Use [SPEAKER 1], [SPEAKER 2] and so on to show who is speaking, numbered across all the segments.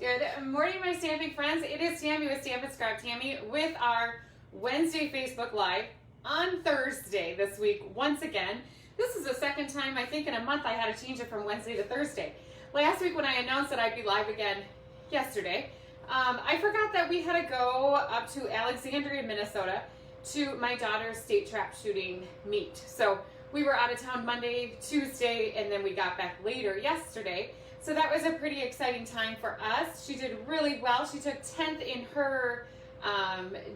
[SPEAKER 1] Good morning, my stamping friends. It is Tammy with Stamp and Scrap Tammy with our Wednesday Facebook Live on Thursday this week once again. This is the second time I think in a month I had to change it from Wednesday to Thursday. Last week when I announced that I'd be live again yesterday, I forgot that we had to go up to Alexandria, Minnesota to my daughter's state trap shooting meet. So we were out of town Monday, Tuesday, and then we got back later yesterday. So that was a pretty exciting time for us. She did really well. She took 10th in her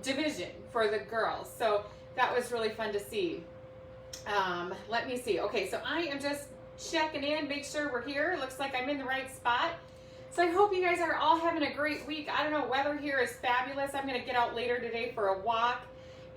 [SPEAKER 1] division for the girls. So that was really fun to see. Let me see. Okay, so I am just checking in, make sure we're here. Looks like I'm in the right spot. So I hope you guys are all having a great week. I don't know, weather here is fabulous. I'm going to get out later today for a walk.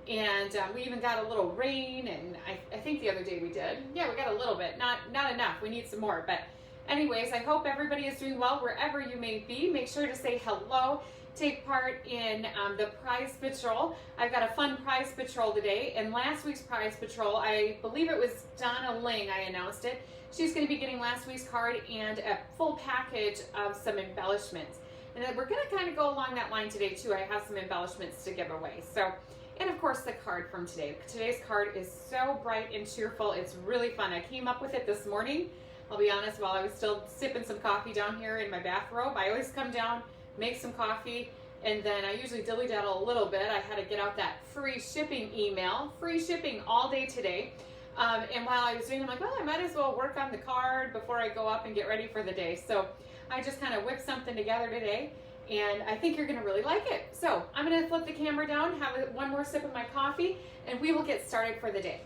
[SPEAKER 1] And we even got a little rain, and I think the other day we did. Yeah, we got a little bit. Not enough. We need some more, but anyways, I hope everybody is doing well wherever you may be. Make sure to say hello. Take part in the prize patrol. I've got a fun prize patrol today. And last week's prize patrol, I believe it was Donna Ling, I announced it. She's going to be getting last week's card and a full package of some embellishments. And then we're going to kind of go along that line today too. I have some embellishments to give away. So, and of course the card from today. Today's card is so bright and cheerful. It's really fun. I came up with it this morning. I'll be honest, while I was still sipping some coffee down here in my bathrobe. I always come down, make some coffee, and then I usually dilly-daddle a little bit. I had to get out that free shipping email. Free shipping all day today. And while I was doing it, I'm like, well, I might as well work on the card before I go up and get ready for the day. So I just kind of whipped something together today, and I think you're going to really like it. So I'm going to flip the camera down, have one more sip of my coffee, and we will get started for the day.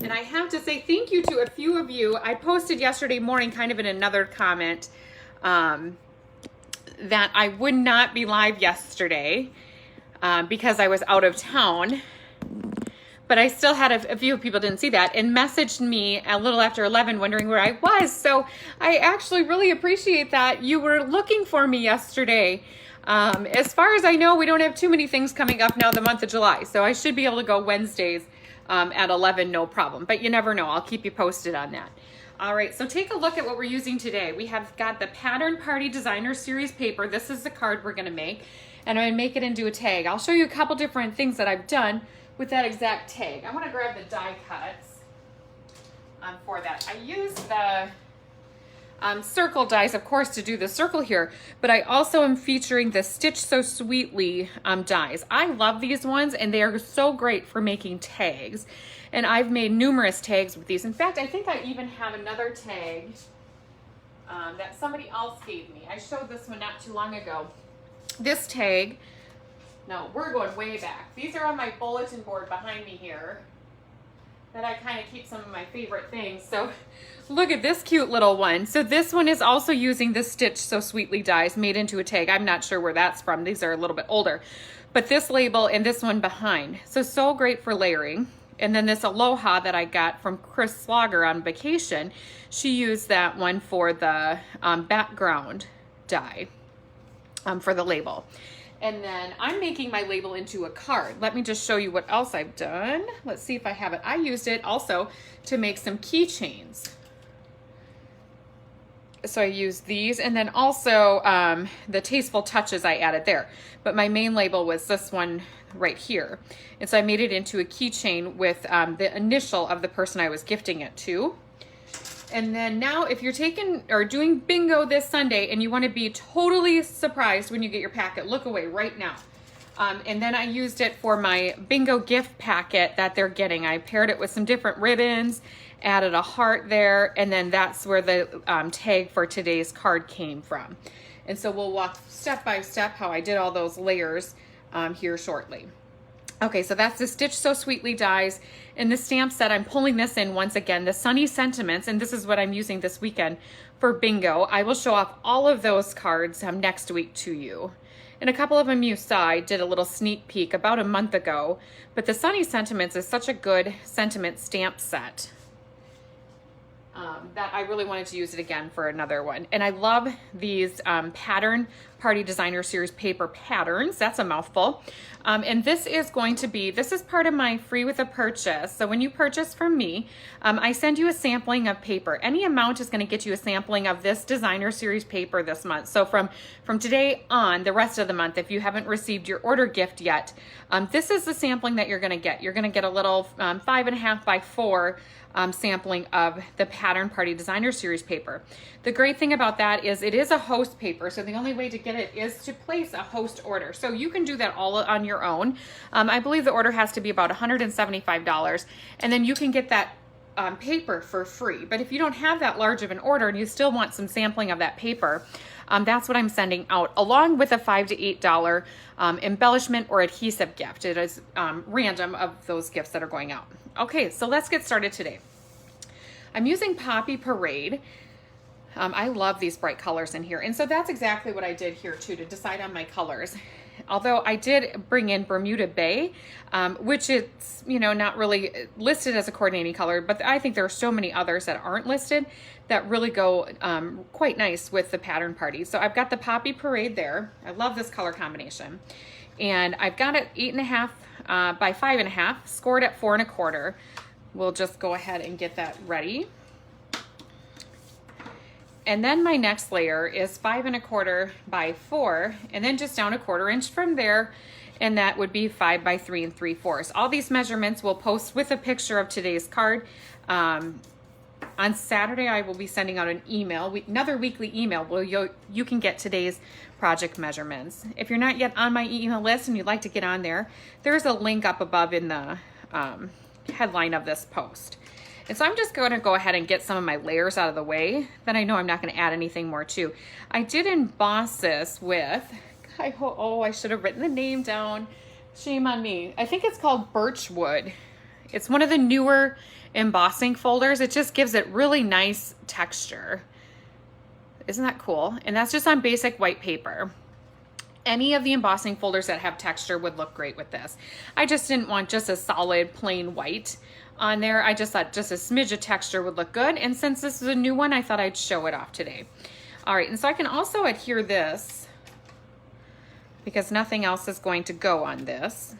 [SPEAKER 1] And I have to say thank you to a few of you. I posted yesterday morning kind of in another comment that I would not be live yesterday because I was out of town. But I still had a few people didn't see that and messaged me a little after 11 wondering where I was. So I actually really appreciate that. You were looking for me yesterday. As far as I know, we don't have too many things coming up now the month of July. So I should be able to go Wednesdays at 11, no problem. But you never know. I'll keep you posted on that. All right, so take a look at what we're using today. We have got the Pattern Party Designer Series paper. This is the card we're going to make, and I'm going to make it into a tag. I'll show you a couple different things that I've done with that exact tag. I want to grab the die cuts for that. I use the circle dies, of course, to do the circle here, but I also am featuring the Stitch So Sweetly dies. I love these ones, and they are so great for making tags, and I've made numerous tags with these. In fact, I think I even have another tag that somebody else gave me. I showed this one not too long ago. This tag, no, we're going way back. These are on my bulletin board behind me here that I kind of keep some of my favorite things. So look at this cute little one. So this one is also using the Stitch So Sweetly dies made into a tag. I'm not sure where that's from. These are a little bit older. But this label and this one behind. So great for layering. And then this Aloha that I got from Chris Slaughter on vacation, she used that one for the background die for the label. And then I'm making my label into a card. Let me just show you what else I've done. Let's see if I have it. I used it also to make some keychains. So I used these, and then also the Tasteful Touches I added there. But my main label was this one right here. And so I made it into a keychain with the initial of the person I was gifting it to. And then now if you're taking or doing bingo this Sunday and you want to be totally surprised when you get your packet, look away right now. And then I used it for my bingo gift packet that they're getting. I paired it with some different ribbons, added a heart there, and then that's where the tag for today's card came from. And so we'll walk step by step how I did all those layers here shortly. Okay, so that's the Stitch So Sweetly dies. In the stamp set, I'm pulling this in once again, the Sunny Sentiments, and this is what I'm using this weekend for bingo. I will show off all of those cards next week to you. And a couple of them you saw, I did a little sneak peek about a month ago, but the Sunny Sentiments is such a good sentiment stamp set that I really wanted to use it again for another one. And I love these Pattern Party Designer Series paper patterns. That's a mouthful. And this is part of my free with a purchase. So when you purchase from me, I send you a sampling of paper. Any amount is going to get you a sampling of this Designer Series paper this month. So from today on, the rest of the month, if you haven't received your order gift yet, this is the sampling that you're going to get. You're going to get a little 5.5 by 4 sampling of the Pattern Party Designer Series paper. The great thing about that is it is a host paper, so the only way to get it is to place a host order. So you can do that all on your own. I believe the order has to be about $175, and then you can get that paper for free. But if you don't have that large of an order and you still want some sampling of that paper, that's what I'm sending out, along with a $5 to $8 embellishment or adhesive gift. It is random of those gifts that are going out. Okay, so let's get started today. I'm using Poppy Parade. I love these bright colors in here. And so that's exactly what I did here too, to decide on my colors. Although I did bring in Bermuda Bay, which is, not really listed as a coordinating color, but I think there are so many others that aren't listed that really go quite nice with the Pattern Party. So I've got the Poppy Parade there. I love this color combination. And I've got it 8.5 by 5.5, scored at 4 1/4. We'll just go ahead and get that ready. And then my next layer is 5 1/4 by 4, and then just down 1/4 inch from there, and that would be 5 by 3 3/4. All these measurements we'll post with a picture of today's card. On Saturday, I will be sending out an email, another weekly email where you can get today's project measurements. If you're not yet on my email list and you'd like to get on there, there's a link up above in the headline of this post. And so I'm just going to go ahead and get some of my layers out of the way that I know I'm not going to add anything more to. I did emboss this with, I should have written the name down. Shame on me. I think it's called Birchwood. It's one of the newer embossing folders. It just gives it really nice texture. Isn't that cool? And that's just on basic white paper. Any of the embossing folders that have texture would look great with this. I just didn't want just a solid plain white on there. I just thought just a smidge of texture would look good. And since this is a new one, I thought I'd show it off today. All right, and so I can also adhere this because nothing else is going to go on this.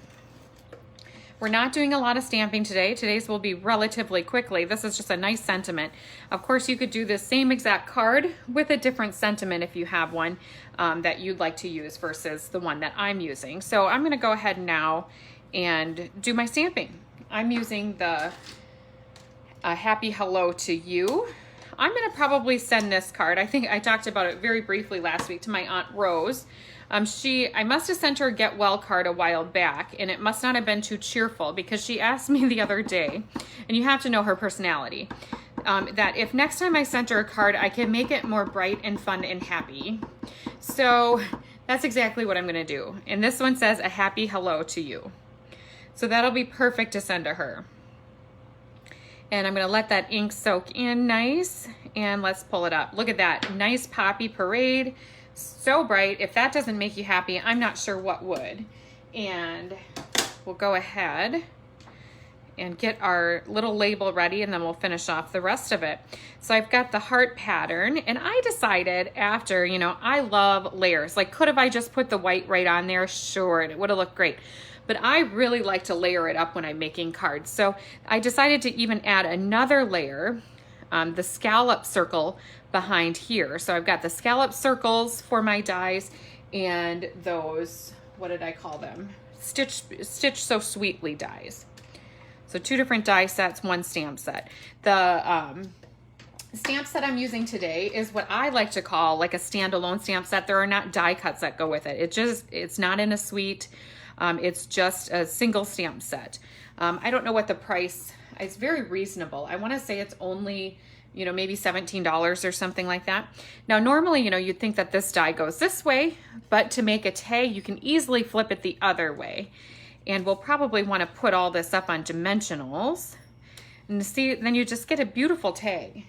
[SPEAKER 1] We're not doing a lot of stamping today. Today's will be relatively quickly. This is just a nice sentiment. Of course, you could do this same exact card with a different sentiment if you have one that you'd like to use versus the one that I'm using. So I'm gonna go ahead now and do my stamping. I'm using the Happy Hello to You. I'm gonna probably send this card. I think I talked about it very briefly last week to my Aunt Rose. I must have sent her a get well card a while back, and it must not have been too cheerful because she asked me the other day, and you have to know her personality, that if next time I sent her a card, I can make it more bright and fun and happy. So that's exactly what I'm gonna do. And this one says a happy hello to you. So that'll be perfect to send to her. And I'm gonna let that ink soak in nice, and let's pull it up. Look at that, nice Poppy Parade. So bright. If that doesn't make you happy, I'm not sure what would. And we'll go ahead and get our little label ready, and then we'll finish off the rest of it. So I've got the heart pattern, and I decided after, I love layers. Like, could have I just put the white right on there? Sure, it would have looked great. But I really like to layer it up when I'm making cards. So I decided to even add another layer, the scallop circle behind here. So I've got the scallop circles for my dies and those, what did I call them? Stitch So Sweetly dies. So 2 different die sets, 1 stamp set. The stamp set I'm using today is what I like to call like a standalone stamp set. There are not die cuts that go with it. It's not in a suite. It's just a single stamp set. I don't know what the price, it's very reasonable. I want to say it's only, maybe $17 or something like that. Now, normally, you'd think that this die goes this way, but to make a tag, you can easily flip it the other way. And we'll probably want to put all this up on dimensionals. And see, then you just get a beautiful tag.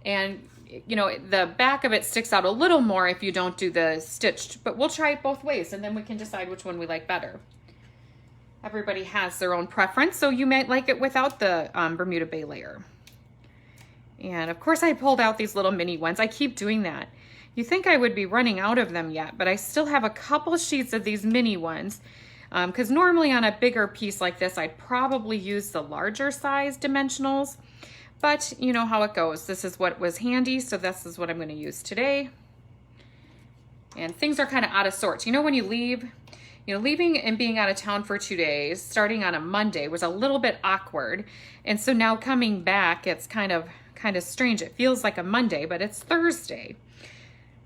[SPEAKER 1] And, the back of it sticks out a little more if you don't do the stitched, but we'll try it both ways, and then we can decide which one we like better. Everybody has their own preference, so you might like it without the Bermuda Bay layer. And of course I pulled out these little mini ones. I keep doing that. You think I would be running out of them yet, but I still have a couple sheets of these mini ones. Because normally on a bigger piece like this, I'd probably use the larger size dimensionals, but you know how it goes. This is what was handy, so this is what I'm going to use today. And things are kind of out of sorts. You know, when you leave, leaving and being out of town for 2 days, starting on a Monday, was a little bit awkward. And so now coming back, it's kind of strange. It feels like a Monday, but it's Thursday.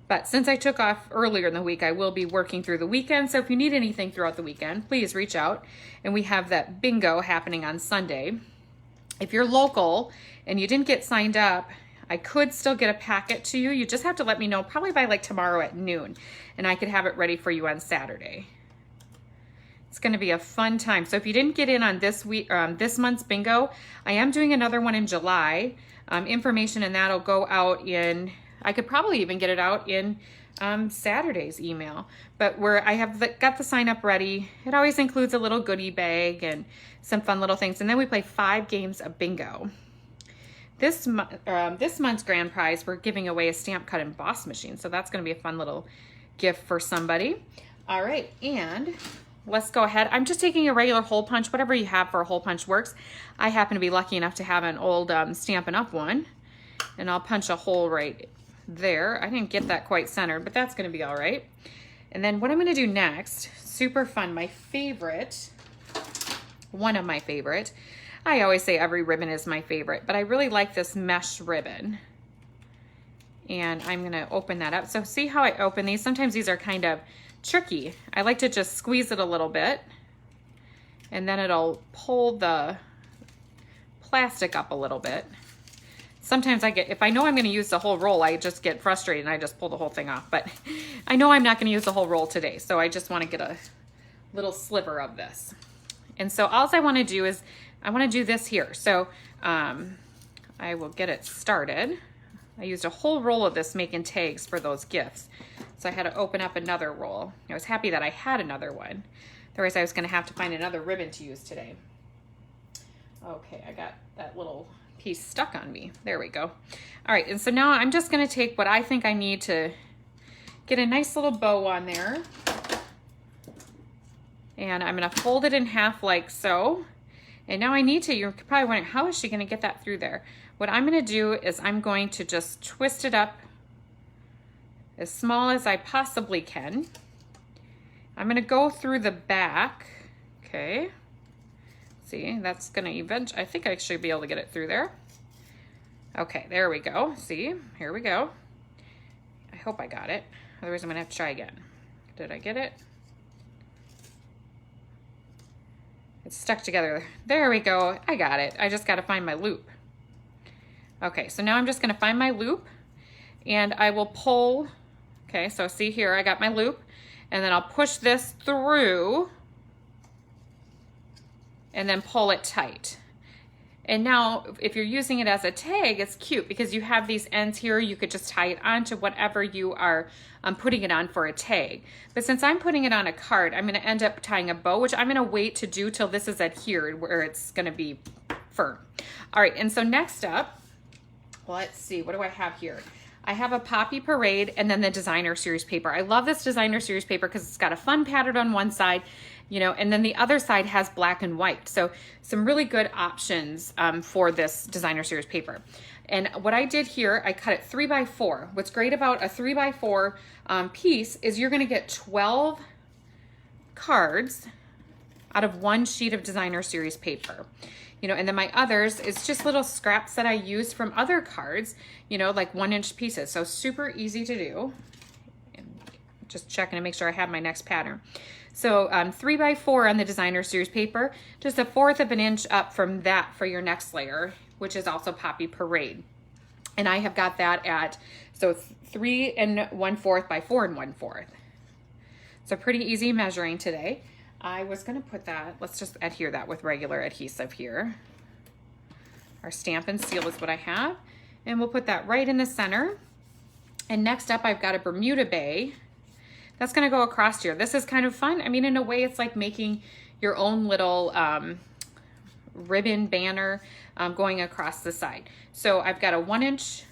[SPEAKER 1] But since I took off earlier in the week, I will be working through the weekend. So if you need anything throughout the weekend, please reach out. And we have that bingo happening on Sunday. If you're local and you didn't get signed up, I could still get a packet to you. You just have to let me know probably by like tomorrow at noon, and I could have it ready for you on Saturday. It's going to be a fun time. So if you didn't get in on this month's bingo, I am doing another one in July. Information and that'll go out in, I could probably even get it out in Saturday's email. But where I have got the sign up ready, it always includes a little goodie bag and some fun little things. And then we play 5 games of bingo. This month's grand prize, we're giving away a stamp cut emboss machine. So that's going to be a fun little gift for somebody. All right, and let's go ahead. I'm just taking a regular hole punch. Whatever you have for a hole punch works. I happen to be lucky enough to have an old Stampin' Up! One. And I'll punch a hole right there. I didn't get that quite centered, but that's going to be all right. And then what I'm going to do next, super fun, my favorite, one of my favorite. I always say every ribbon is my favorite, but I really like this mesh ribbon. And I'm going to open that up. So see how I open these? Sometimes these are kind of tricky. I like to just squeeze it a little bit, and then it'll pull the plastic up a little bit. Sometimes if I know I'm going to use the whole roll, I just get frustrated and I just pull the whole thing off. But I know I'm not going to use the whole roll today, so I just want to get a little sliver of this. And so all I want to do is I want to do this here. So I will get it started. I used a whole roll of this making tags for those gifts. So I had to open up another roll. I was happy that I had another one. Otherwise I was going to have to find another ribbon to use today. Okay, I got that little piece stuck on me. There we go. All right, and so now I'm just going to take what I think I need to get a nice little bow on there. And I'm going to fold it in half like so. And now I need to, you're probably wondering, how is she going to get that through there? What I'm going to do is I'm going to just twist it up as small as I possibly can. I'm going to go through the back. Okay. See, that's going to eventually, I think I should be able to get it through there. Okay, there we go. See, here we go. I hope I got it. Otherwise, I'm going to have to try again. Did I get it? It's stuck together. There we go. I got it. I just got to find my loop. Okay, so now I'm just going to find my loop, and I will pull. Okay, so see here, I got my loop, and then I'll push this through and then pull it tight. And now if you're using it as a tag, it's cute because you have these ends here. You could just tie it onto whatever you are putting it on for a tag. But since I'm putting it on a card, I'm going to end up tying a bow, which I'm going to wait to do till this is adhered where it's going to be firm. All right, and so next up, let's see, what do I have here? I have a Poppy Parade and then the Designer Series paper. I love this Designer Series paper because it's got a fun pattern on one side, you know, and then the other side has black and white. So some really good options for this Designer Series paper. And what I did here, I cut it 3x4. What's great about a 3x4 piece is you're going to get 12 cards out of one sheet of Designer Series paper. You know, and then my others is just little scraps that I used from other cards, you know, like 1-inch pieces. So super easy to do. And just checking to make sure I have my next pattern. So 3x4 on the Designer Series paper, just 1/4 of an inch up from that for your next layer, which is also Poppy Parade. And I have got that at, so 3 1/4 by 4 1/4. So pretty easy measuring today. I was going to put that, let's just adhere that with regular adhesive here. Our stamp and seal is what I have. And we'll put that right in the center. And next up, I've got a Bermuda Bay. That's going to go across here. This is kind of fun. I mean, in a way, it's like making your own little ribbon banner going across the side. So I've got a 1-inch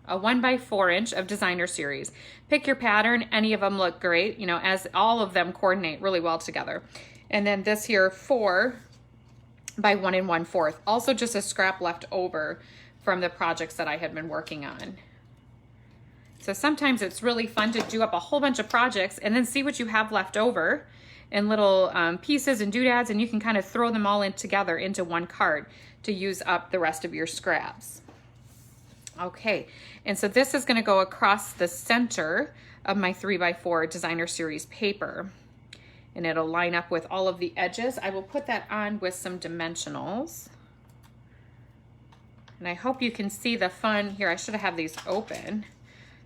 [SPEAKER 1] a 1x4 inch of designer series. Pick your pattern. Any of them look great, you know, as all of them coordinate really well together. And then this here 4 by 1 1/4. Also just a scrap left over from the projects that I had been working on. So sometimes it's really fun to do up a whole bunch of projects and then see what you have left over in little pieces and doodads, and you can kind of throw them all in together into one card to use up the rest of your scraps. Okay, and so this is going to go across the center of my 3x4 designer series paper, and it'll line up with all of the edges. I will put that on with some dimensionals, and I hope you can see the fun here. I should have these open.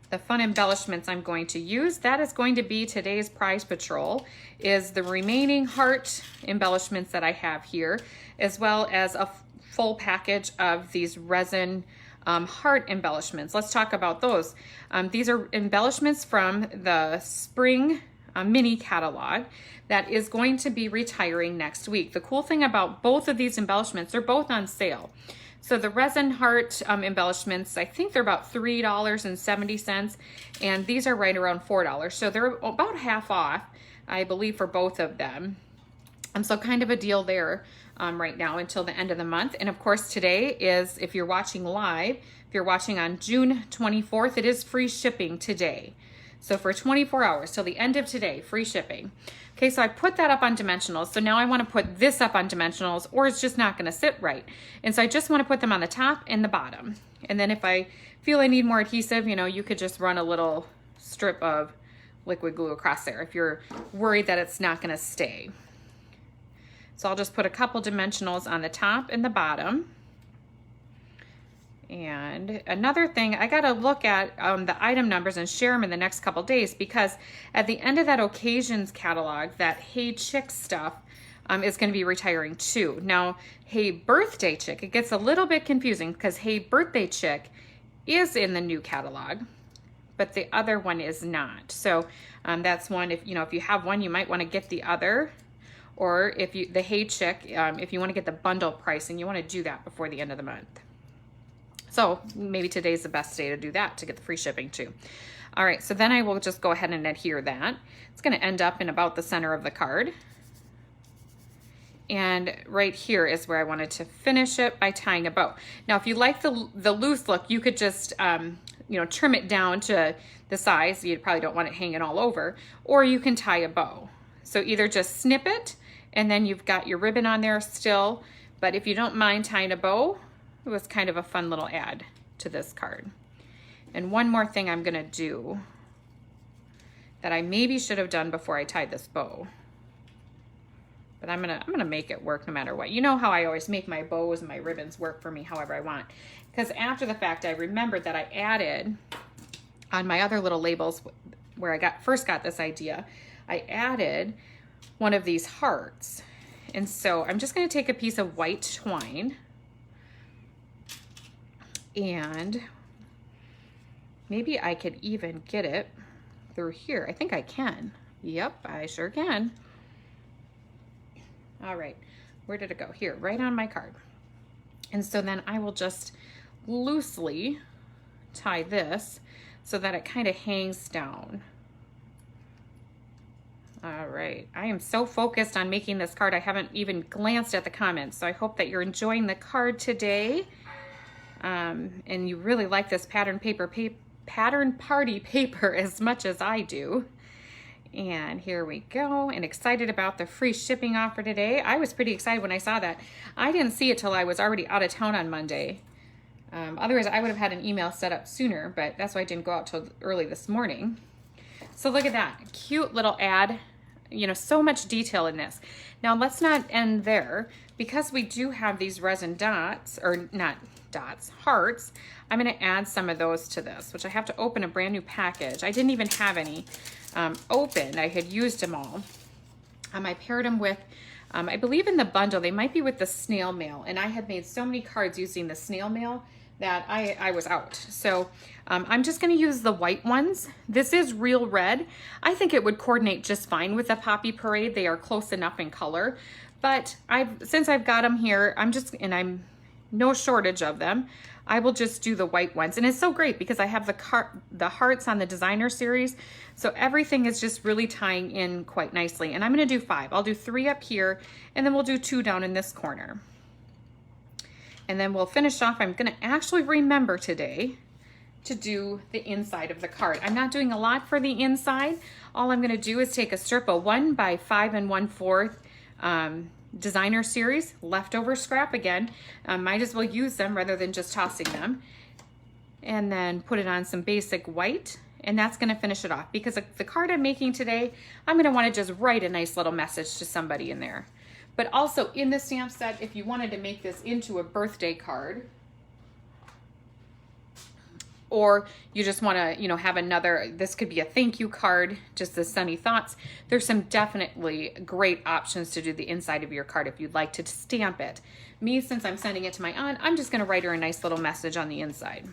[SPEAKER 1] The fun embellishments I'm going to use. That is going to be today's prize patrol, is the remaining heart embellishments that I have here, as well as a full package of these resin heart embellishments. Let's talk about those. These are embellishments from the spring mini catalog that is going to be retiring next week. The cool thing about both of these embellishments, they're both on sale. So the resin heart embellishments, I think they're about $3.70, and these are right around $4. So they're about half off, I believe, for both of them. So kind of a deal there right now until the end of the month. And of course today is, if you're watching live, if you're watching on June 24th, it is free shipping today. So for 24 hours till the end of today, free shipping. Okay, so I put that up on dimensionals. So now I want to put this up on dimensionals, or it's just not going to sit right. And so I just want to put them on the top and the bottom. And then if I feel I need more adhesive, you know, you could just run a little strip of liquid glue across there if you're worried that it's not going to stay. So I'll just put a couple dimensionals on the top and the bottom. And another thing, I got to look at the item numbers and share them in the next couple days, because at the end of that occasions catalog, that Hey Chick stuff is going to be retiring too. Now, Hey Birthday Chick, it gets a little bit confusing because Hey Birthday Chick is in the new catalog, but the other one is not. So that's one, if you have one, you might want to get the other. Or if you, the Hey Chick, if you want to get the bundle pricing, you want to do that before the end of the month. So maybe today's the best day to do that, to get the free shipping too. All right, so then I will just go ahead and adhere that. It's going to end up in about the center of the card. And right here is where I wanted to finish it by tying a bow. Now, if you like the loose look, you could just trim it down to the size. You probably don't want it hanging all over, or you can tie a bow. So either just snip it and then you've got your ribbon on there still, but if you don't mind tying a bow, it was kind of a fun little add to this card. And one more thing I'm gonna do that I maybe should have done before I tied this bow, but I'm gonna make it work no matter what. You know how I always make my bows and my ribbons work for me however I want. Because after the fact, I remembered that I added on my other little labels where I first got this idea, I added one of these hearts. And so I'm just gonna take a piece of white twine, and maybe I could even get it through here. I think I can. Yep, I sure can. All right, where did it go? Here, right on my card. And so then I will just loosely tie this so that it kind of hangs down. All right, I am so focused on making this card, I haven't even glanced at the comments. So I hope that you're enjoying the card today. And you really like this pattern party paper as much as I do. And here we go, and excited about the free shipping offer today. I was pretty excited when I saw that. I didn't see it till I was already out of town on Monday. Otherwise I would have had an email set up sooner, but that's why I didn't go out till early this morning. So look at that, cute little ad. So much detail in this. Now let's not end there, because we do have these resin dots, or not dots, hearts. I'm going to add some of those to this, which I have to open a brand new package. I didn't even have any opened. I had used them all. I paired them with, I believe in the bundle, they might be with the snail mail, and I had made so many cards using the snail mail that I was out. So I'm just going to use the white ones. This is real red. I think it would coordinate just fine with the Poppy Parade. They are close enough in color. But since I've got them here, I'm no shortage of them. I will just do the white ones. And it's so great because I have the hearts on the designer series. So everything is just really tying in quite nicely. And I'm gonna do 5. I'll do 3 up here, and then we'll do 2 down in this corner. And then we'll finish off. I'm gonna actually remember today to do the inside of the card. I'm not doing a lot for the inside. All I'm gonna do is take a strip of 1 by 5 1/4 designer series, leftover scrap again. Might as well use them rather than just tossing them. And then put it on some basic white, and that's gonna finish it off. Because the card I'm making today, I'm gonna wanna just write a nice little message to somebody in there. But also in the stamp set, if you wanted to make this into a birthday card, or you just want to, you know, have another, this could be a thank you card, just the sunny thoughts. There's some definitely great options to do the inside of your card if you'd like to stamp it. Me, since I'm sending it to my aunt, I'm just going to write her a nice little message on the inside.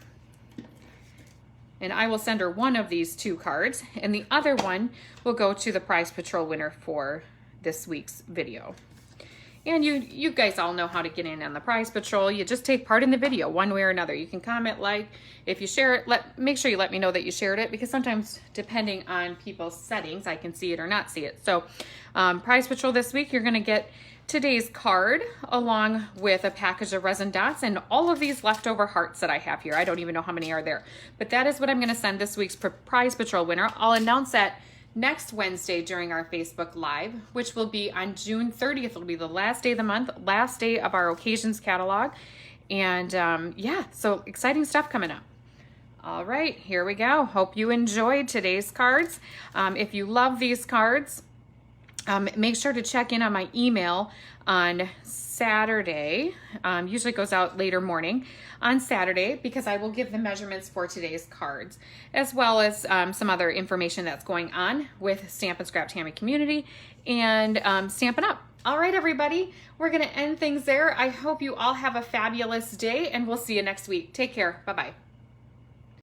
[SPEAKER 1] And I will send her one of these 2 cards, and the other one will go to the Prize Patrol winner for this week's video. And you guys all know how to get in on the Prize Patrol. You just take part in the video one way or another. You can comment, like. If you share it, make sure you let me know that you shared it, because sometimes depending on people's settings, I can see it or not see it. So Prize Patrol this week, you're gonna get today's card along with a package of resin dots and all of these leftover hearts that I have here. I don't even know how many are there, but that is what I'm gonna send this week's Prize Patrol winner. I'll announce that next Wednesday during our Facebook Live, which will be on June 30th. It'll be the last day of the month, last day of our occasions catalog. And yeah, so exciting stuff coming up. All right, here we go. Hope you enjoyed today's cards. If you love these cards, make sure to check in on my email on Saturday. Usually goes out later morning on Saturday, because I will give the measurements for today's cards, as well as some other information that's going on with Stamp and Scrap Tammy community and Stampin' Up. All right, everybody, we're gonna end things there. I hope you all have a fabulous day, and we'll see you next week. Take care. Bye-bye.